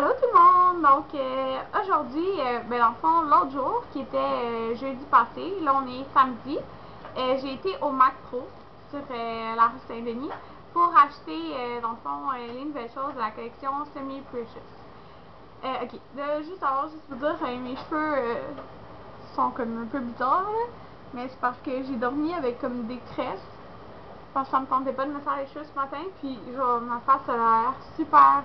Allô tout le monde! Donc aujourd'hui, dans le fond, l'autre jour, qui était jeudi passé, là on est samedi, j'ai été au Mac Pro sur la rue Saint-Denis pour acheter, dans le fond, les nouvelles choses de la collection Semi Precious. Ok, juste avant, juste pour dire, mes cheveux sont comme un peu bizarres, là, mais c'est parce que j'ai dormi avec comme des tresses, parce que ça me tentait pas de me faire les cheveux ce matin, puis genre ma face a l'air super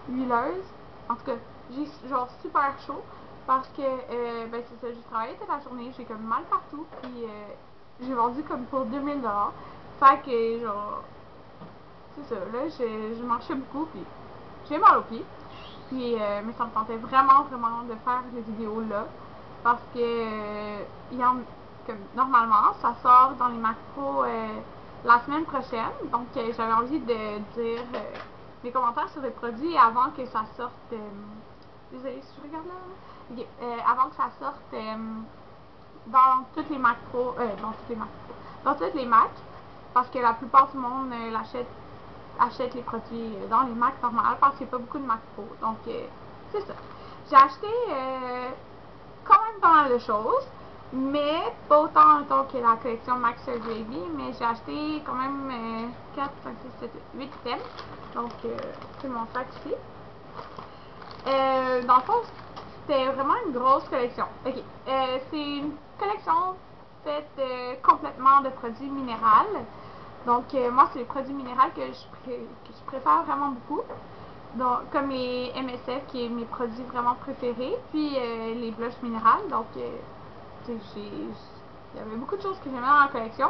huileuse. En tout cas, j'ai genre super chaud parce que c'est ça, j'ai travaillé toute la journée, j'ai comme mal partout, puis j'ai vendu comme pour 2000$. Fait que genre, c'est ça, là, je marchais beaucoup, puis j'ai mal aux pieds. Puis, mais ça me tentait vraiment, vraiment de faire des vidéos là, parce que comme, normalement, ça sort dans les macros la semaine prochaine, donc j'avais envie de dire mes commentaires sur les produits avant que ça sorte. Désolée si je regarde là. Okay, avant que ça sorte dans toutes les macros, dans toutes les Macs, parce que la plupart du monde achète les produits dans les Macs normales parce qu'il n'y a pas beaucoup de Mac Pro. Donc, c'est ça. J'ai acheté quand même pas mal de choses, mais pas autant que la collection Mac Surgery, mais j'ai acheté quand même 4, 5, 6, 7, 8 items. Donc, c'est mon sac ici. Dans le fond, c'était vraiment une grosse collection. Ok, c'est une collection faite complètement de produits minéraux. Donc, moi, c'est les produits minéraux que je préfère vraiment beaucoup. Donc, comme les MSF, qui est mes produits vraiment préférés, puis les blushs minérales. Donc, il y avait beaucoup de choses que j'aimais dans la collection.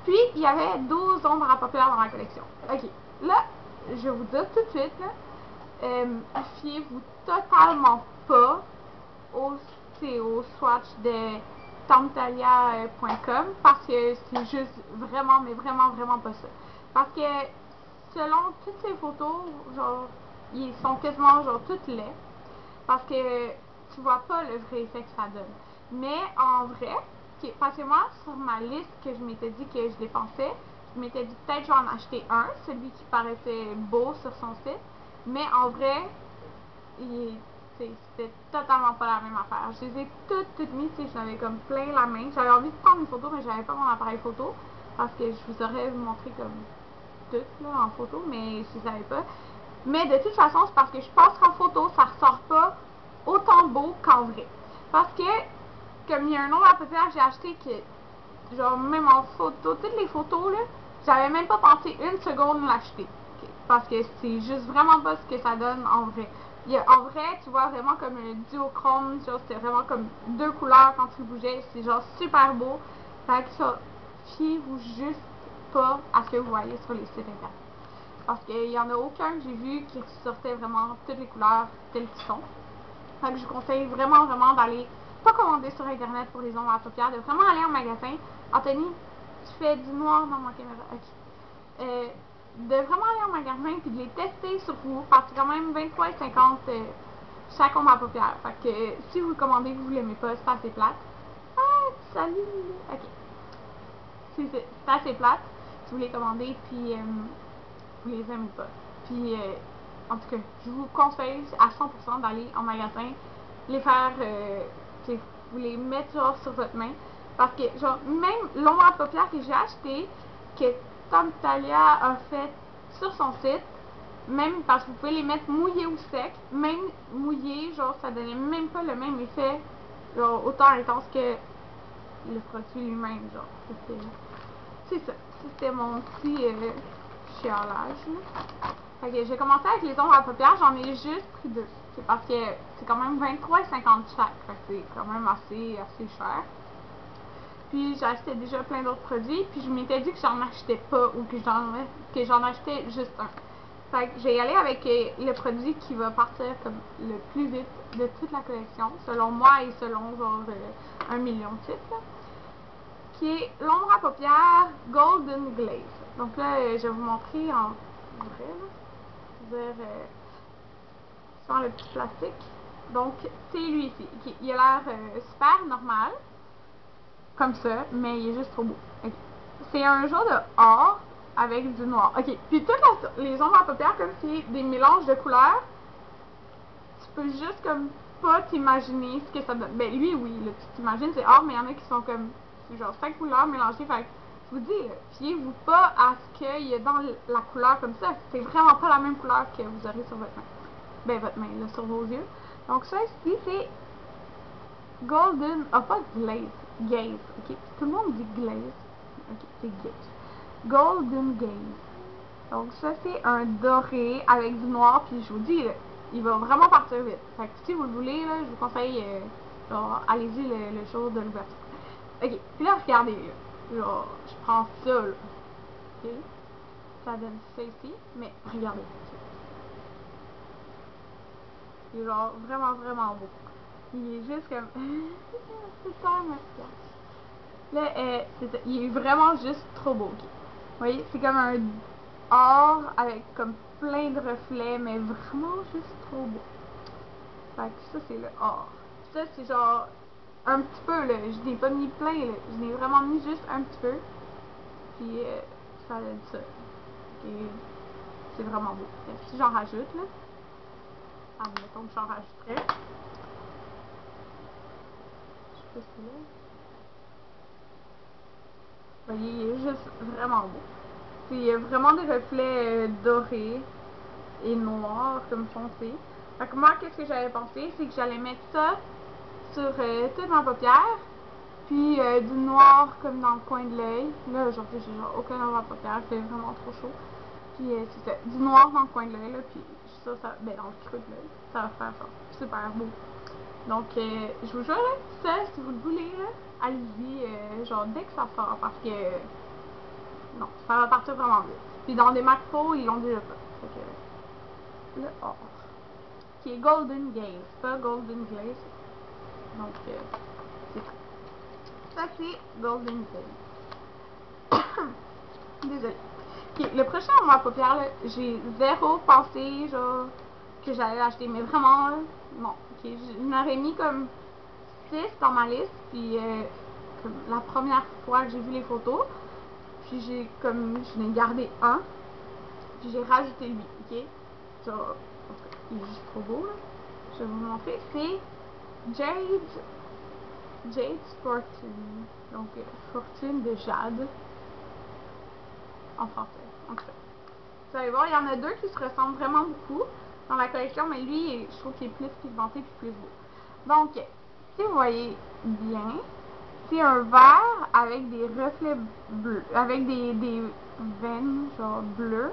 Puis, il y avait 12 ombres à paupières dans la collection. Ok, là, je vais vous dire tout de suite, là, fiez-vous totalement pas au swatch de tamtalia.com parce que c'est juste vraiment, mais vraiment, vraiment pas ça. Parce que selon toutes ces photos, genre, ils sont quasiment genre toutes laids parce que tu vois pas le vrai effet que ça donne. Mais en vrai, parce que moi, sur ma liste que je m'étais dit que je dépensais, je m'étais dit peut-être je vais en acheter un, celui qui paraissait beau sur son site, mais en vrai, c'était totalement pas la même affaire. Je les ai toutes mises, j'en avais comme plein la main. J'avais envie de prendre une photo, mais j'avais pas mon appareil photo, parce que je vous aurais montré comme toutes là, en photo, mais je les avais pas. Mais de toute façon, c'est parce que je pense qu'en photo, ça ressort pas autant beau qu'en vrai. Parce que, comme il y a un nom à paupières que j'ai acheté que, genre, même en photo, toutes les photos, là, j'avais même pas pensé une seconde l'acheter. Parce que c'est juste vraiment pas ce que ça donne en vrai. En vrai, tu vois vraiment comme un duochrome, genre, c'est vraiment comme deux couleurs quand tu bougeais, c'est genre super beau. Fait que ça, fiez-vous juste pas à ce que vous voyez sur les sites internet. Parce qu'il y en a aucun que j'ai vu qui sortait vraiment toutes les couleurs telles qu'elles sont. Fait que je vous conseille vraiment, vraiment d'aller, pas commander sur internet pour les ombres à paupières, de vraiment aller en magasin. Anthony, tu fais du noir dans ma caméra. Ok. De vraiment aller en magasin puis de les tester sur vous, parce que c'est quand même 23,50 chaque ombre à paupières. Fait que si vous le commandez, vous l'aimez pas, c'est assez plate. Ah, salut! Ok. C'est assez plate si vous les commandez puis vous les aimez pas. Puis, en tout cas, je vous conseille à 100% d'aller en magasin, les faire, vous les mettre genre sur votre main. Parce que, genre, même l'ombre à paupières que j'ai acheté, que Tom Talia a fait sur son site, même parce que vous pouvez les mettre mouillés ou secs, même mouillés, genre, ça donnait même pas le même effet, genre, autant intense que le produit lui-même, genre. C'est ça. C'était mon petit chialage. Fait que j'ai commencé avec les ombres à paupières, j'en ai juste pris deux. C'est parce que c'est quand même 23,50 chaque. Fait que c'est quand même assez cher. Puis j'achetais déjà plein d'autres produits, puis je m'étais dit que j'en achetais pas ou que j'en achetais juste un. Fait que j'ai y aller avec le produit qui va partir comme le plus vite de toute la collection, selon moi et selon genre 1 million de titres, là, qui est l'ombre à paupières Golden Glaze. Donc là, je vais vous montrer en vrai, là. C'est-à-dire sans le petit plastique. Donc, c'est lui ici. Okay. Il a l'air super normal, comme ça, mais il est juste trop beau. Okay. C'est un genre de or avec du noir. Ok, puis toutes les ombres à paupières, comme c'est des mélanges de couleurs, peux juste comme pas t'imaginer ce que ça donne. Ben lui, oui, là, tu t'imagines, c'est or, mais il y en a qui sont comme, genre 5 couleurs mélangées, fait que je vous dis, fiez-vous pas à ce qu'il y a dans la couleur comme ça, c'est vraiment pas la même couleur que vous aurez sur votre main. Ben votre main, là, sur vos yeux. Donc ça ici, c'est Golden, pas glaze, gaze, ok? Tout le monde dit glaze, ok, c'est gaze. Golden gaze. Donc ça c'est un doré avec du noir, puis je vous dis, là, il va vraiment partir vite. Fait que si vous le voulez, là, je vous conseille, genre, allez-y le jour de l'ouverture. Ok, puis là, regardez, là, genre, je prends ça, là, ok? Ça donne ça ici, mais regardez. Il est genre vraiment, vraiment beau. Il est juste comme... c'est ça, merci. Là, il est vraiment juste trop beau. Okay? Vous voyez, c'est comme un or avec comme plein de reflets, mais vraiment juste trop beau. Fait que ça, c'est le or. Ça, c'est genre un petit peu, là. Je n'ai pas mis plein, là. Je n'ai vraiment mis juste un petit peu. Puis, ça donne ça. Okay? C'est vraiment beau. Et si j'en rajoute, là. Admettons que j'en rajouterais. Je sais pas si là. Vous voyez, il est juste vraiment beau. Il y a vraiment des reflets dorés et noirs comme foncé. Fait que moi, qu'est-ce que j'avais pensé, c'est que j'allais mettre ça sur toute ma paupière, puis du noir comme dans le coin de l'œil. Là, aujourd'hui, j'ai genre aucun dans ma paupière, c'est vraiment trop chaud. Puis c'est ça, du noir dans le coin de l'œil, là, puis ça, ben dans le creux de l'œil, ça va faire ça. Super beau. Donc, je vous jure, là, ça, si vous le voulez, allez-y, genre dès que ça sort, parce que non, ça va partir vraiment vite. Puis dans des macros, ils l'ont déjà fait. Fait que, le or. Qui est Golden Gaze, pas Golden Glaze. Donc, c'est ça. Ça, c'est Golden Gaze. Désolée. Okay, le prochain en ma paupière, là, j'ai zéro pensé, genre, que j'allais l'acheter. Mais vraiment, là, non. Okay, je m'aurais mis comme 6 dans ma liste. Puis, comme la première fois que j'ai vu les photos, puis j'ai comme, je n'ai gardé un. Puis j'ai rajouté lui, ok? Genre, il est juste trop beau, là. Je vais vous montrer. C'est Jade's Fortune. Donc, fortune de jade. En français. En tout cas. Vous allez voir, il y en a deux qui se ressemblent vraiment beaucoup dans la collection, mais lui, je trouve qu'il est plus pigmenté et plus beau. Donc, si vous voyez bien, c'est un vert avec des reflets bleus, avec des veines, genre bleues,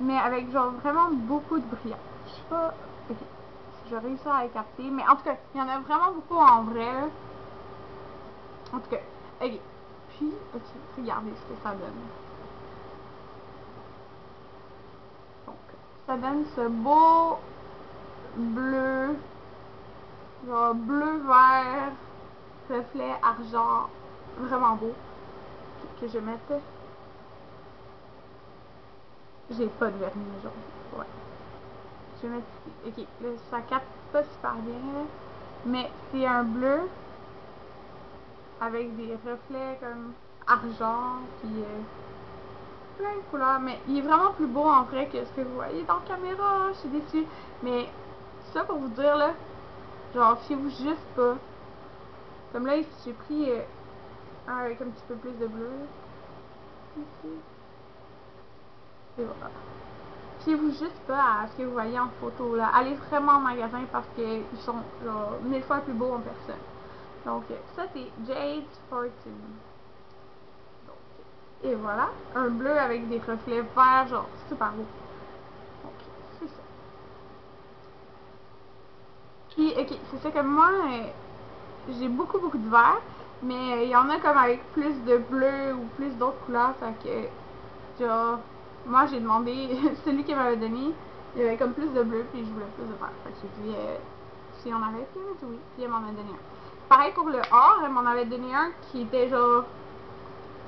mais avec genre vraiment beaucoup de brillant. Je sais pas si je réussis à capter, mais en tout cas, il y en a vraiment beaucoup en vrai. Là. En tout cas, ok. Puis, ok, regardez ce que ça donne. Donc, ça donne ce beau bleu, genre bleu-vert, reflet argent, vraiment beau, que je mette. J'ai pas de vernis aujourd'hui. Ouais. Je vais mettre ici. Ok, là, ça capte pas super bien, là. Mais c'est un bleu avec des reflets comme argent, puis plein de couleurs. Mais il est vraiment plus beau en vrai que ce que vous voyez dans la caméra. Je suis déçue. Mais ça pour vous dire, là, genre, fiez-vous juste pas. Comme là, ici, j'ai pris un avec un petit peu plus de bleu. Ici. Et voilà. Fiez-vous juste pas à ce que vous voyez en photo, là. Allez vraiment en magasin parce qu'ils sont, genre, 1000 fois plus beaux en personne. Donc, ça, c'est Jade's Fortune. Donc, et voilà. Un bleu avec des reflets verts, genre, super beau. Donc, c'est ça. Puis, ok, c'est ça que moi, j'ai beaucoup, beaucoup de vert. Mais il y en a comme avec plus de bleu ou plus d'autres couleurs. Fait que, genre, moi, j'ai demandé, celui qui m'avait donné, il y avait comme plus de bleu, puis je voulais plus de vert. Fait que j'ai dit, si on avait, puis elle m'a dit oui, puis elle m'en a donné un. Pareil pour le or, elle m'en avait donné un qui était genre,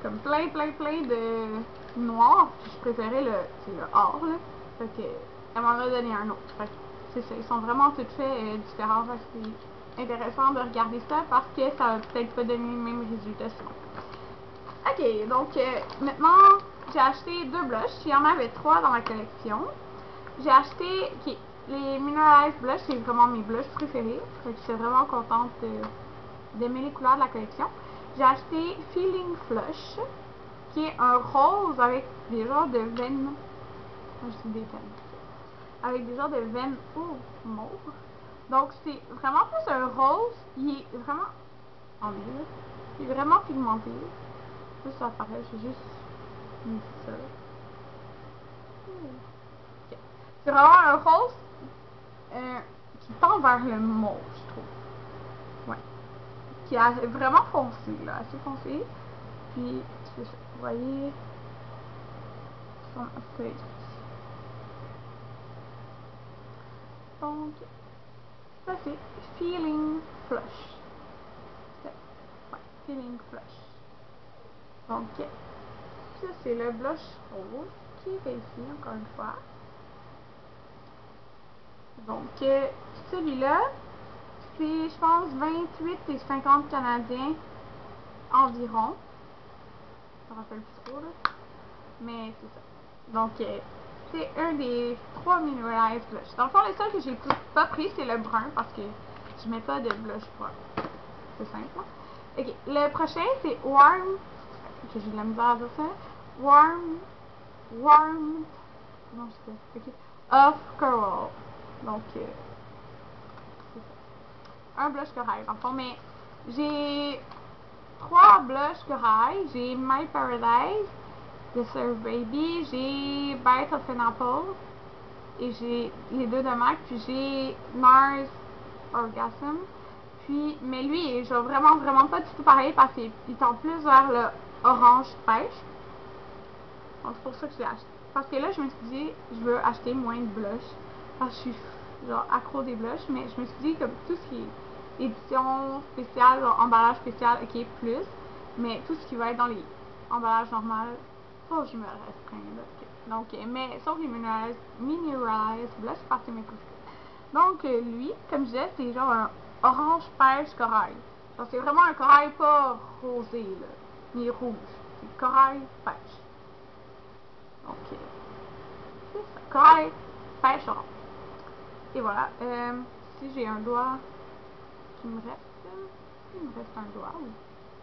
comme plein, plein, plein de noir, puis je préférais le or, là. Fait que, elle m'en a donné un autre. Fait que, c'est ça, ils sont vraiment tous faits différents. Fait que c'est intéressant de regarder ça parce que ça va peut-être pas donner le même résultat sinon. Ok, donc maintenant, j'ai acheté 2 blushs. Il y en avait 3 dans la collection. J'ai acheté, ok, les Mineralized Blush, c'est vraiment mes blushs préférés. Fait que j'étais vraiment contente d'aimer les couleurs de la collection. J'ai acheté Feeling Flush, qui est un rose avec des genres de veines. Je dis des veines. Avec des genres de veines mauve. Donc c'est vraiment plus un rose. Il est vraiment. Il est vraiment pigmenté. Juste ça paraît, j'ai juste mis ça. Okay. C'est vraiment un rose qui tend vers le mauve, je trouve. Ouais. Qui est vraiment foncé, là, assez foncé. Puis, c'est ça. Vous voyez son feuille. Donc, ça c'est Feeling Flush. Ouais, Feeling Flush. Donc, ça c'est le blush rose qui est ici, encore une fois. Donc, celui-là, c'est, je pense, 28 et 50 Canadiens environ. Je me rappelle plus trop, là. Mais c'est ça. Donc, c'est un des 3 Mineralized Blush. Dans le fond, le seul que j'ai pas pris, c'est le brun, parce que je mets pas de blush brun. C'est simple, hein? Ok, le prochain, c'est Warm. Ok, j'ai de la misère à dire ça. Warm. Non, je sais. Ok. Of Coral. Donc, c'est ça. Un blush corail, dans le fond, mais j'ai 3 blushs corail. J'ai My Paradise de Serve Baby, j'ai Bite of an Apple, et j'ai les deux de MAC, puis j'ai NARS Orgasm. Puis, mais lui, il est genre vraiment pas du tout pareil parce qu'il tend plus vers le orange pêche. Donc, c'est pour ça que je l'ai acheté. Parce que là, je me suis dit, je veux acheter moins de blush. Parce que je suis genre accro des blushs, mais je me suis dit, comme tout ce qui est édition spéciale, genre emballage spécial, ok, plus. Mais tout ce qui va être dans les emballages normaux, faut que je me restreins là. Okay. Donc, mais sauf les Mineralized Blush, parce que c'est mes préférés. Donc, lui, comme je disais, c'est genre un orange pêche corail. Donc, c'est vraiment un corail pas rosé, là, ni rouge. C'est corail pêche. Donc, c'est ça. Corail pêche orange. Et voilà. Si j'ai un doigt qui me reste, il me reste un doigt, oui.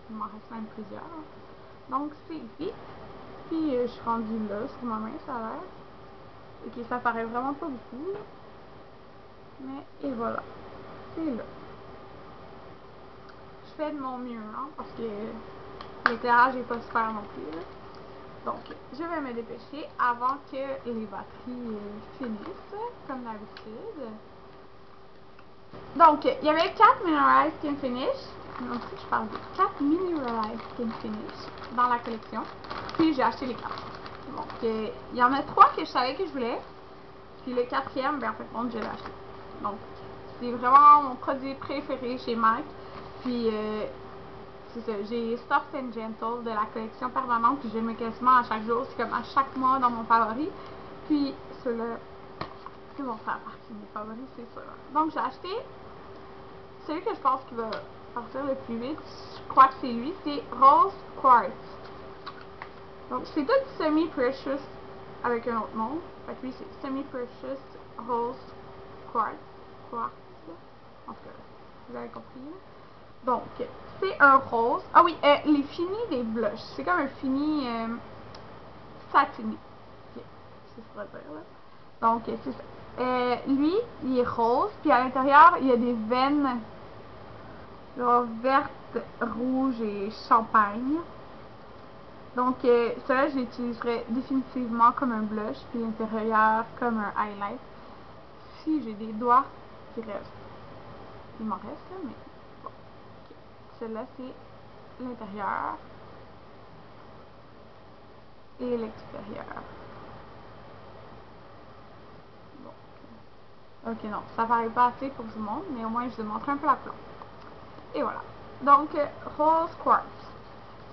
Il m'en reste même plusieurs. Donc, c'est ici. Puis, je suis rendue là, sur ma main, ça a l'air. Ok, ça paraît vraiment pas beaucoup, là. Mais, et voilà. C'est là. Je fais de mon mieux, hein, parce que l'éclairage n'est pas super non plus, là. Donc, je vais me dépêcher avant que les batteries finissent, comme d'habitude. Donc, il y avait 4 Mineralized Skin Finish. Non, je parle de 4 Mineralized Skin Finish dans la collection. Puis, j'ai acheté les 4. Donc, il y en a 3 que je savais que je voulais. Puis, le 4e, ben, en fait, je l'ai acheté. Donc, c'est vraiment mon produit préféré chez MAC. Puis, c'est ça, j'ai Soft and Gentle de la collection permanente, puis je le mets quasiment à chaque jour, c'est comme à chaque mois dans mon favori. Puis ceux-là, ils vont faire partie de mes favoris, c'est sûr. Donc j'ai acheté celui que je pense qui va partir le plus vite, je crois que c'est lui, c'est Rose Quartz. Donc c'est tout semi-precious avec un autre nom. Fait que lui c'est semi-precious Rose Quartz. En tout cas, vous avez compris, là. Donc, c'est un rose. Ah oui, les finis des blushs. C'est comme un fini satiné. Okay. C'est ce qu'on va dire, là. Donc, c'est ça. Lui, il est rose. Puis à l'intérieur, il y a des veines genre vertes, rouges et champagne. Donc, cela, je l'utiliserai définitivement comme un blush. Puis l'intérieur comme un highlight. Si j'ai des doigts qui restent. Il m'en reste, là, mais... Celle-là, c'est l'intérieur et l'extérieur. Bon. Ok, non, ça paraît pas assez pour tout le monde, mais au moins je vous montre un peu la plante. Et voilà. Donc, Rose Quartz.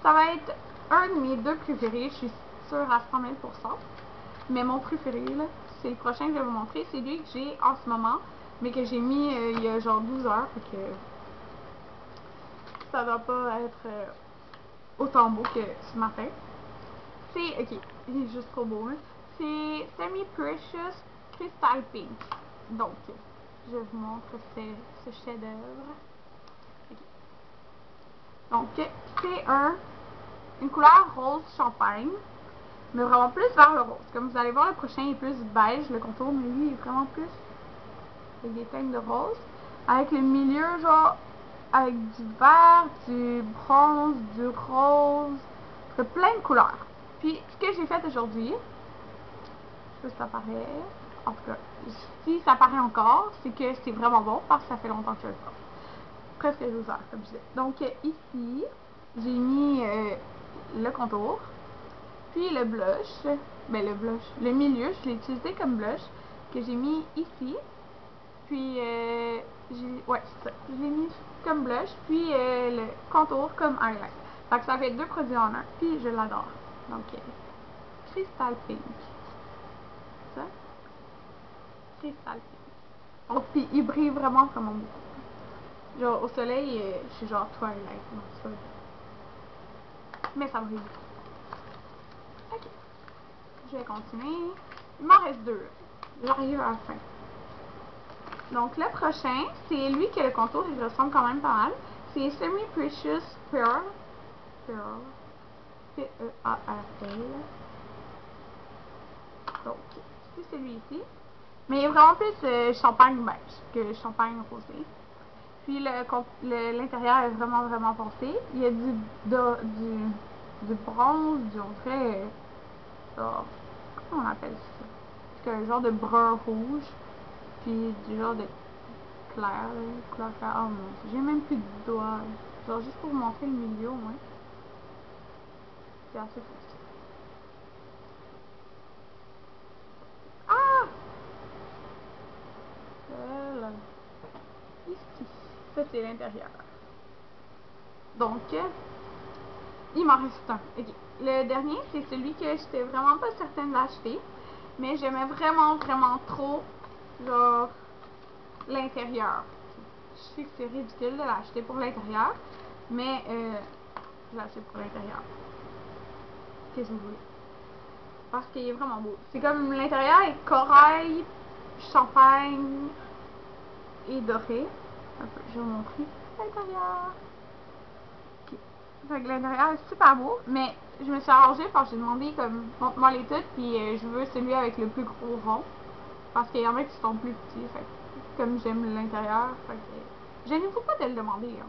Ça va être un de mes deux préférés, je suis sûre à 100 000 %. Mais mon préféré, là, c'est le prochain que je vais vous montrer. C'est lui que j'ai en ce moment, mais que j'ai mis il y a genre 12 heures. Fait que ça doit pas être autant beau que ce matin. C'est, ok, il est juste trop beau, hein. C'est Semi Precious Crystal Pink. Donc, je vous montre ce chef-d'œuvre. Okay. Donc, c'est une couleur rose champagne, mais vraiment plus vers le rose. Comme vous allez voir, le prochain est plus beige, le contour, mais lui est vraiment plus avec des teintes de rose. Avec le milieu, genre, avec du vert, du bronze, du rose, plein de couleurs. Puis, ce que j'ai fait aujourd'hui, je sais pas si ça paraît, en tout cas, si ça paraît encore, c'est que c'est vraiment bon parce que ça fait longtemps que je le fais. Presque 12 heures, comme je disais. Donc, ici, j'ai mis le contour, puis le blush, le milieu, je l'ai utilisé comme blush, que j'ai mis ici, puis, ouais, c'est ça, je l'ai mis comme blush, puis le contour comme highlight. Fait que ça fait deux produits en un, puis je l'adore. Donc, Crystal Pink. Ça, Crystal Pink. Oh, puis il brille vraiment, vraiment beaucoup. Genre, au soleil, je suis genre Twilight, non, c'est pas vrai. Mais ça brille beaucoup. Ok. Je vais continuer. Il m'en reste deux. J'arrive à la fin. Donc, le prochain, c'est lui qui a le contour, il ressemble quand même pas mal. C'est Semi Precious Pearl. Pearl. P-E-A-R-L. Donc, c'est celui-ci. Mais il est vraiment plus champagne beige que champagne rosé. Puis, l'intérieur est vraiment, vraiment foncé. Il y a du bronze, on dirait, comment on appelle ça? C'est un genre de brun rouge. Puis, du genre de clair, couleur claire. Oh non, j'ai même plus de doigts. Genre, juste pour vous montrer le milieu, au moins. C'est assez foncé. Ah! Voilà. Ici. Ça, c'est l'intérieur. Donc, il m'en reste un. Okay. Le dernier, c'est celui que j'étais vraiment pas certaine d'acheter. Mais j'aimais vraiment, vraiment trop, genre, l'intérieur. Je sais que c'est ridicule de l'acheter pour l'intérieur. Mais, je l'achète pour l'intérieur. Qu'est-ce que vous voulez? Parce qu'il est vraiment beau. C'est comme l'intérieur est corail, champagne et doré. Un peu, je vais vous montrer l'intérieur. Okay. Fait que l'intérieur est super beau, mais je me suis arrangée parce que j'ai demandé comme montre-moi les toutes, puis je veux celui avec le plus gros rond. Parce qu'il y en a qui sont plus petits. Fait que, comme j'aime l'intérieur, fait que gênez-vous pas de le demander. Hein.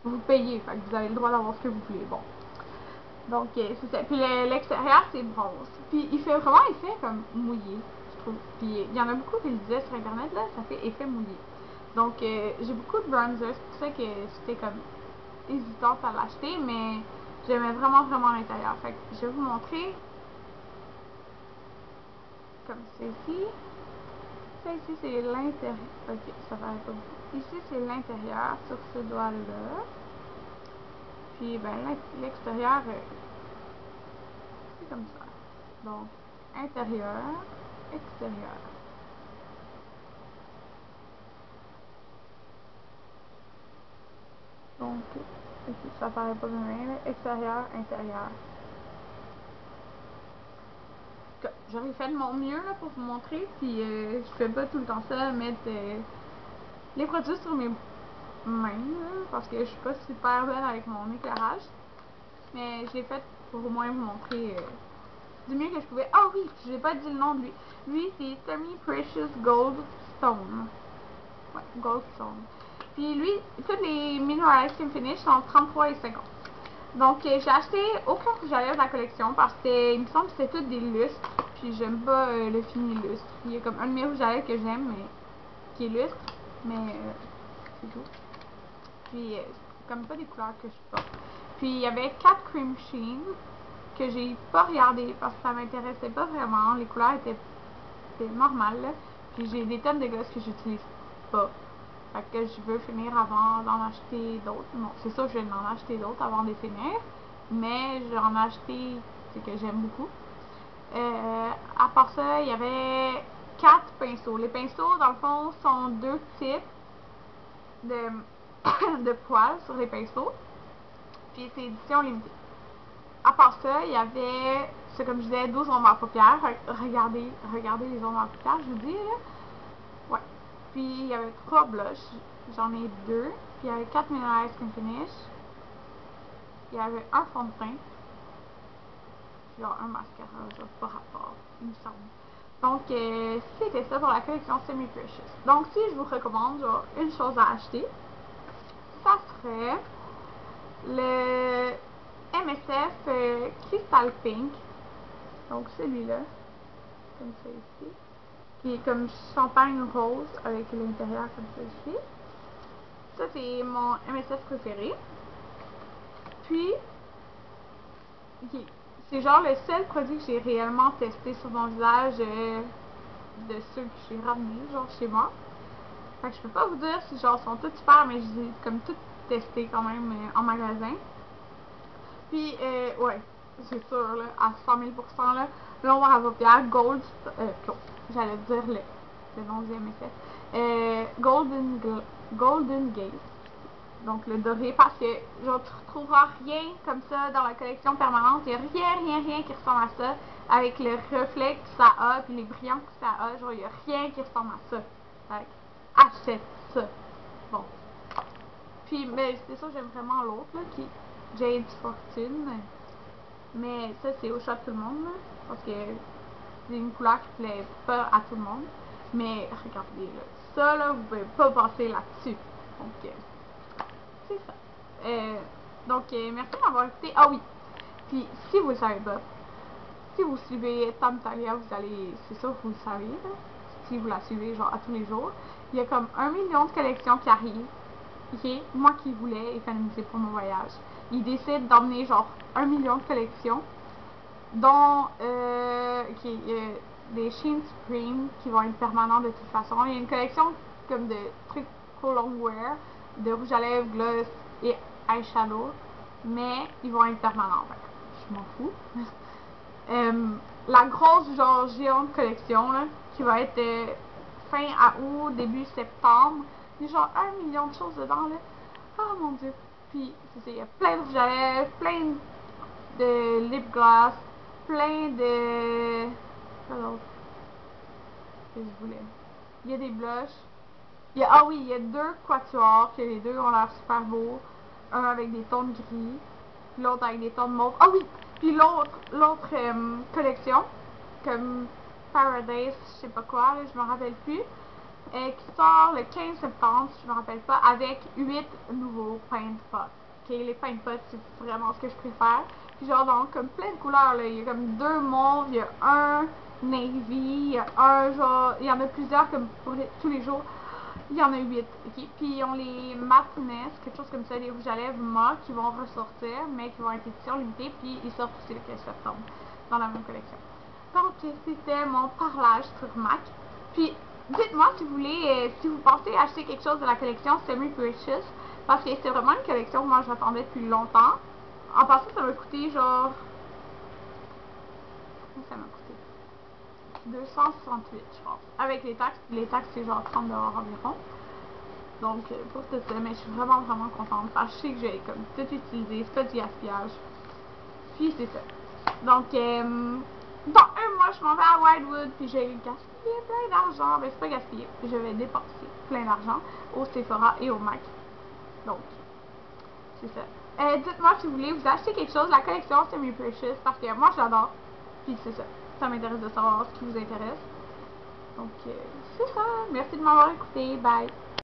Vous payez, fait que vous avez le droit d'avoir ce que vous voulez. Bon. Donc, c'est ça. Puis l'extérieur, c'est bronze. Puis il fait vraiment effet comme mouillé, je trouve. Puis il y en a beaucoup qui le disaient sur Internet, là, ça fait effet mouillé. Donc, j'ai beaucoup de bronzers, c'est pour ça que j'étais comme hésitante à l'acheter, mais j'aimais vraiment, vraiment l'intérieur. Fait que je vais vous montrer comme ceci. Ça ici, c'est l'intérieur. Ok, ça va pas beaucoup. Ici, c'est l'intérieur sur ce doigt-là. Puis, ben, l'extérieur, c'est comme ça. Donc, intérieur, extérieur. Donc, ici, ça paraît pas bien, extérieur, intérieur. J'aurais fait de mon mieux là, pour vous montrer, puis je fais pas tout le temps ça, mettre les produits sur mes mains, là, parce que je suis pas super belle avec mon éclairage. Mais je l'ai fait pour au moins vous montrer du mieux que je pouvais. Ah oui, j'ai pas dit le nom de lui. Lui, c'est Semi Precious Gold Stone. Ouais, Gold Stone. Puis lui, toutes les Mineral Skin Finish sont 33 et 50. Donc, j'ai acheté aucun rouge à lèvres de la collection parce que il me semble que c'était tous des lustres. Puis j'aime pas le fini lustre. Il y a comme un de mes rouges à lèvres que j'aime, mais qui est lustre. Mais c'est tout. Puis, comme pas des couleurs que je porte. Puis, il y avait 4 Cream Sheen que j'ai pas regardé parce que ça m'intéressait pas vraiment. Les couleurs étaient normales. Là. Puis, j'ai des tonnes de glosses que j'utilise pas. Fait que je veux finir avant d'en acheter d'autres. Non, c'est sûr que je vais en acheter d'autres avant de finir. Mais j'en ai acheté que j'aime beaucoup. À part ça, il y avait 4 pinceaux. Les pinceaux, dans le fond, sont deux types de de poils sur les pinceaux. Puis c'est édition limitée. À part ça, il y avait, c'est comme je disais, 12 ombres à paupières. Regardez les ombres à paupières, je vous dis, là. Puis il y avait 3 blushs. J'en ai 2. Puis il y avait 4 Mineralize Skin Finish. Il y avait un fond de teint. Genre un mascara, genre pas rapport, il me semble. Donc, c'était ça pour la collection Semi Precious. Donc, si je vous recommande, genre, une chose à acheter, ça serait le MSF Crystal Pink. Donc, celui-là, comme ça ici, qui est comme champagne rose avec l'intérieur comme ça ici. Ça, c'est mon MSF préféré. Puis, c'est genre le seul produit que j'ai réellement testé sur mon visage de ceux que j'ai ramenés, genre chez moi. Fait que je peux pas vous dire si genre sont tous super, mais je les ai comme tous testés quand même en magasin. Puis, ouais, c'est sûr, là, à 100 000 %, là, l'ombre à paupières Gold, j'allais dire le nom du MSF, Golden Gaze. Donc le doré, parce que genre tu retrouveras rien comme ça dans la collection permanente. Il n'y a rien qui ressemble à ça, avec le reflet que ça a puis les brillants que ça a. Genre il n'y a rien qui ressemble à ça. Fait achète ça. Bon, puis mais c'est ça, j'aime vraiment l'autre là, qui Jade Fortune, mais ça c'est au shop tout le monde là, parce que c'est une couleur qui plaît pas à tout le monde. Mais regardez là, ça là, vous pouvez pas passer là-dessus. Donc c'est ça. Merci de m'avoir écouté. Ah oui, puis si vous le savez pas, si vous suivez Tom Talia, vous allez, c'est sûr que vous le savez, là, si vous la suivez genre à tous les jours, il y a comme 1 million de collections qui arrivent. Ok, moi qui voulais économiser pour mon voyage, il décide d'emmener genre 1 million de collections, dont des Shein Supreme qui vont être permanents de toute façon. Il y a une collection comme de trucs pour longwear, de rouge à lèvres, gloss et eyeshadow, mais ils vont être permanents. Je m'en fous. La grosse genre géante collection là, qui va être fin à août, début septembre, il y a genre 1 million de choses dedans là. Oh mon dieu. Puis il y a plein de rouge à lèvres, plein de lip gloss, plein de... Quoi d'autre que je voulais? Il y a des blushs. Ah oui, il y a 2 quatuors, que les deux ont l'air super beaux. Un avec des tons de gris, l'autre avec des tons de mauve. Ah oui! Puis l'autre collection, comme Paradise, je sais pas quoi, là, je me rappelle plus, qui sort le 15 septembre, si je me rappelle pas, avec 8 nouveaux paint pots. Ok, les paint pots, c'est vraiment ce que je préfère. Puis genre, donc, comme plein de couleurs, là, il y a comme 2 mauves, il y a un navy, il y a un genre, il y en a plusieurs comme pour tous les jours. Il y en a 8, ok? Puis ils ont les Martinez, quelque chose comme ça, les rouges à lèvres mat qui vont ressortir, mais qui vont être édition limitée, puis ils sortent aussi le 15 septembre dans la même collection. Donc c'était mon parlage sur MAC. Puis dites-moi si vous voulez, si vous pensez acheter quelque chose de la collection Semi Precious, parce que c'est vraiment une collection que moi j'attendais depuis longtemps. En passant, ça m'a coûté genre... Combien ça m'a coûté? 268, je pense. Avec les taxes c'est genre 30 $ environ. Donc, pour tout ça, mais je suis vraiment contente. Parce que je sais que j'ai comme tout utilisé, c'est pas du gaspillage. Puis c'est ça. Donc, dans un mois, je m'en vais à Wildwood, puis j'ai gaspillé plein d'argent. Mais c'est pas gaspillé, je vais dépenser plein d'argent au Sephora et au MAC. Donc, c'est ça. Dites-moi si vous voulez vous acheter quelque chose, la collection Semi Precious, parce que moi je l'adore. Puis c'est ça. Ça m'intéresse de savoir ce qui vous intéresse. Donc, c'est ça. Merci de m'avoir écouté. Bye.